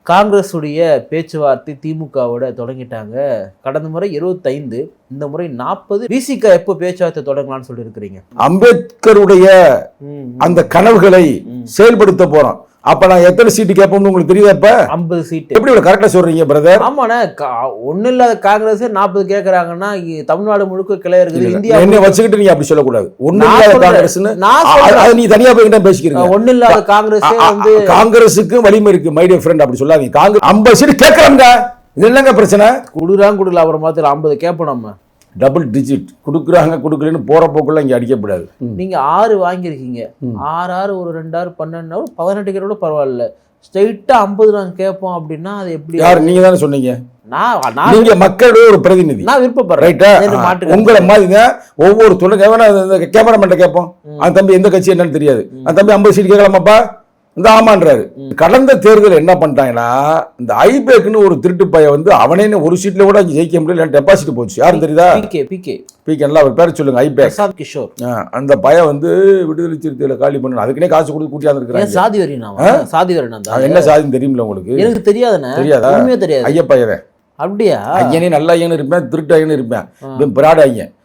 காங்கிரஸ் உடைய பேச்சுவார்த்தை திமுகவோட தொடங்கிட்டாங்க. கடந்த முறை 25, இந்த முறை 40. விசிக எப்போ பேச்சுவார்த்தை தொடங்கலாம்னு சொல்லி இருக்கிறீங்க? அம்பேத்கருடைய அந்த கனவுகளை செயல்படுத்த போறோம். அப்ப நான் எத்தனை சீட்டு கேட்போம்னு உங்களுக்கு தெரியுதா? இப்ப 50 சீட்டு. எப்படி இவ்வளவு கரெக்டா சொல்றீங்க பிரதர்? ஆமாண்ணே, ஒன்னும் இல்லாத காங்கிரஸ் 40 கேட்கறாங்கன்னா தமிழ்நாடு முழுக்க கிளை இருக்குது. இந்தியா என்ன வச்சுக்கிட்டு நீங்க அப்படி சொல்லக்கூடாது. ஒன்னும் இல்லாத காங்கிரஸ் நீ தனியா போய் கிட்ட பேசிக்கிறீங்க. ஒன்னும் இல்லாத காங்கிரஸ் வந்து காங்கிரஸுக்கு வலிமை இருக்கு மை டியர் ஃப்ரெண்ட், அப்படி சொல்லாதீங்க. காங்கிரஸ் 50 சீட்டு கேட்கறாங்க, இது என்னங்க பிரச்சனை? குடுக்குறாங்க அப்புறம் மாத்திரம் 50 கேட்போம். நம்ம டபுள் டிஜிட் கொடுக்குறாங்க கொடுக்கலன்னு போற போக்குள்ள இங்க அடிக்கப்படாது. நீங்க 6 வாங்கியிருக்கீங்க, 6 ஒரு 2 12 18 கூட பரவாயில்ல. ஸ்ட்ரைட்டா 50 நாங்க கேட்போம் அப்படின்னா அது எப்படி? யார் நீங்க தானே சொன்னீங்க. நீங்க மக்களுடைய ஒரு பிரதிநிதி, நான் விருப்பப்படுறேன். ரைட்டா? உங்களை மாதிரிங்க ஒவ்வொரு துணை கேமராமேன் கேட்போம், அந்த தம்பி எந்த கட்சி என்னன்னு தெரியாது, அந்த தம்பி 50 சீட் கேட்கலாமாப்பா, இந்த ஆமான்றாரு. கடந்த தேர்தல் என்ன பண்ணிட்டாங்கன்னா, இந்த ஐபேக்னு ஒரு திருட்டு பைய வந்து அவனே ஒரு சீட்ல கூட ஜெயிக்க முடியல, டெபாசிட் போச்சு. யாரும் தெரியுதா? பிகே அவர் பேர் சொல்லுங்க. ஐபேக் கிஷோர். அந்த பைய வந்து விடுதலை சிறுத்தைகளை காலி பண்ணணும், அதுக்குன்னே காசு கொடுத்து கூட்டியாந்து இருக்கிறாங்க. சாதி வரி என்ன சாதின்னு தெரியுமில்ல உங்களுக்கு? எனக்கு தெரியாதுண்ணே. தெரியாதா? தெரியாது. ஐயப்பையவே அப்படியா? ஐயனே நல்ல ஐயன்னு இருப்பேன், திருட்டு ஐயன்னு இருப்பேன், பிராட ஐயன்.